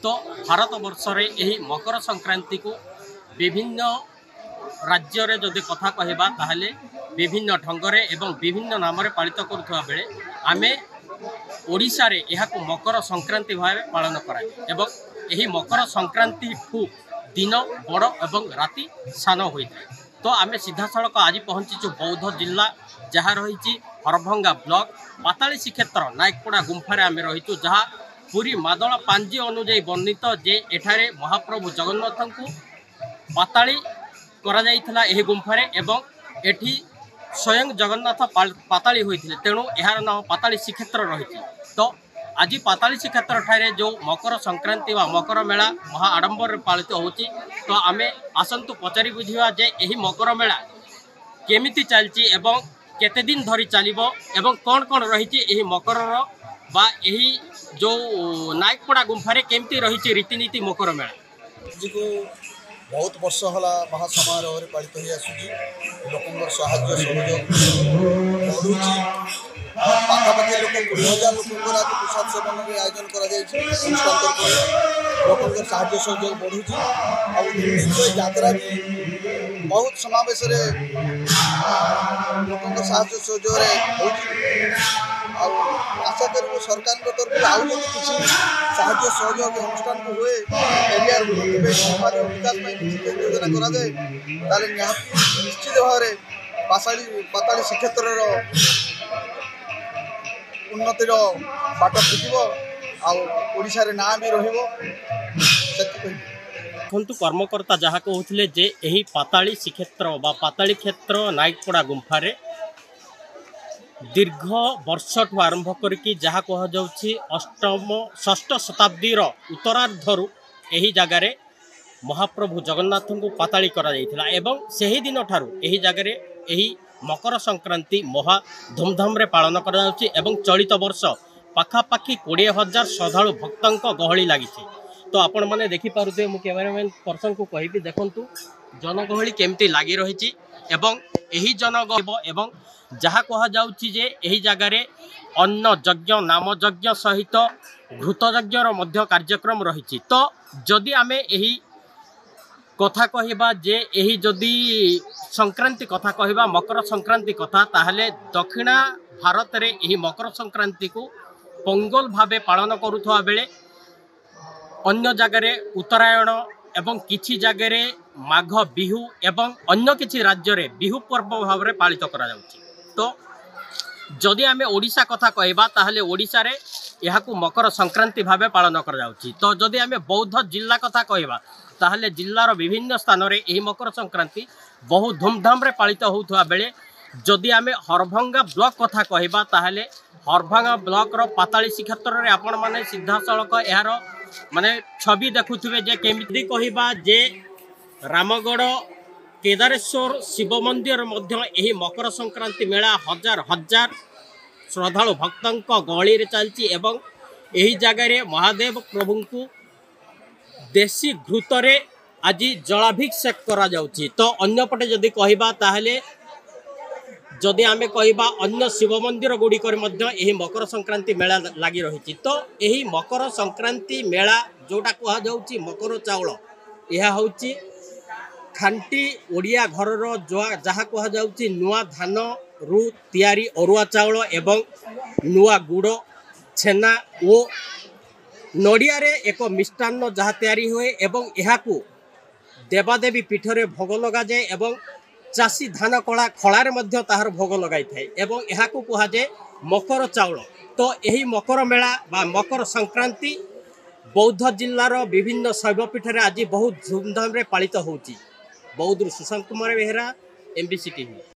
तो भारत वर्ष रे यही मकर संक्रांति को विभिन्न राज्य रे जदि कथा कहबा ताहले विभिन्न ढंगरे एवं विभिन्न नाम रे पालित करुवा बेले आमे ओडिशा रे यहाको मकर संक्रांति भाव पालन कराए एवं यही मकर संक्रांति ठू दिन बड़ एवं राति सान होता है। तो आमे सीधा सड़क आज पहुंचीचु बौद्ध जिला जहाँ रही हरभंगा ब्लॉक पाताली श्रीक्षेत्र नायकपड़ा गुंफारे आमे रहीचु जहाँ पूरी मादल पांजी अनुजाई वर्णित जे एठारे महाप्रभु जगन्नाथ को पाताली करा जाइथिला एही गुंफारे एवं एठी स्वयं जगन्नाथ पाताली होइथिले तेणु एहार नाम पाताली श्रीक्षेत्र रही। तो आज पाताली श्रीक्षेत्र ठारे जो मकर संक्रांति व मकर मेला महा आडंबर पालित होची तो आमे आसंतु पचारि बुझिबा जे एही मकर मेला केमिति चलची एवं केते दिन धरी चलिबो एवं कोन कोन रही एही मकर बा एही जो नायकपड़ा गुंफारे केमिति रही रीतिनीति मकर मेला बहुत वर्ष होला महासमारोह पालित हो आसूची लोक साहाय्य सहयोग बढ़ुची पाखापाखि लोक 20,000 लोक आज प्रसाद सेवन के आयोजन लोक साहाय्य सहयोग बढ़ुची यात्रा भी बहुत समावेश लोक साहाय्य सहयोग आशा कर सरकार तरफ आउ किसी साहाय्य सहयोग अनुष्ठान को हुए एरिया विकास योजना करा जाए निश्चित भाव में पाताली श्रीक्षेत्र उन्नतिर बाट फिटिब आशा ना भी रु कर्मकर्ता जहाँ कहते जे यही पाताली श्रीक्षेत्र बा पाताली क्षेत्र नायकपड़ा गुंफारे दीर्घ वर्ष ठू आरंभ करके जहाँ कहुच्छी अष्टम षष्ठ शताब्दीर उत्तरार्धरू यही जगार महाप्रभु जगन्नाथ को पाताली करा जाइथिला एवं सही दिन ठारू यही जगार यही मकर संक्रांति महा धूमधाम रे पालन करा जाउछि एवं चलित वर्ष पाखापाखि 20,000 श्रद्धालु भक्तों गहली लगी। तो आपण मैंने देखिपे मु कैमरामैन पर्सन को कहि देखु जनगहली केमती लगी रही एवं यही जनगहली एवं जहाँ कहुच्छी जे यही जगार अन्न यज्ञ नाम यज्ञ सहित घृत यज्ञर मध्य कार्यक्रम रही। तो जदि आमे यही कथा कहबा जे यही जदि संक्रांति कथा कहबा मकर संक्रांति कथा ताहले दक्षिणा भारत रे यही मकर संक्रांति को पोंगल भावे पालन करुवा बेले अन्य जगार उत्तरायण एवं किछि जगार माघ बिहू एवं अन्य किछि राज्य रे बिहू पर्व भाव में पालित करा जाउछि। तो जदि आमे ओडिशा कथा कहबा ताहले ओडिशा रे यहाकू मकर संक्रांति भावे पालन करा जाउछि। तो जदि आमे बौद्ध जिला कथा कहबा ताहले जिल्लार विभिन्न स्थान रे एही मकर संक्रांति बहुत धूमधाम रे पालित होउथवा बेले जदि आमे हरभंगा ब्लॉक कथा कहबा ताहले हरभंगा ब्लॉक रो पाताली श्रीक्षेत्र रे आपण माने सीधा सड़क यार माने छवि देखुथिबे जे केमिति कहबा जे रामगढ़ केदारेश्वर शिव मंदिर मध्य यही मकर संक्रांति मेला हजार हजार श्रद्धालु भक्तों गहली रे चलची एवं यही जगार महादेव प्रभु को देशी घृतरे आज जलाभिषेक करा जाउची। तो अन्यपटे जदि कहबा ताहले जदि आमे कहबा अन्य शिव मंदिर गुड़िकर मध्य यही मकर संक्रांति मेला लगी रही। तो यही मकर संक्रांति मेला जोटा कहा जाउची मकर चाउल यह होची खांटी ओडिया घरर जहाँ कहा जाउची नुआ धान रु तैयारी अरुआ चाउल एवं नुआ गुड़ छेना ओ नड़िया रे एक मिष्टान्न जहाँ तैयारी हुए एवं यहाकू देवादेवी पीठरे भोग लगा जाए एवं चाषी धान कला खलार मध्य ताहार भोग लगाई थाए एवं यहाकू कहा जाए मकर चाउल। तो यही मकर मेला बा मकर संक्रांति बौद्ध जिल्लार विभिन्न शैवपीठरे आज बहुत धूमधाम रे पालित होउची। बौद्ध सुशांत कुमार बेहरा MBC TV।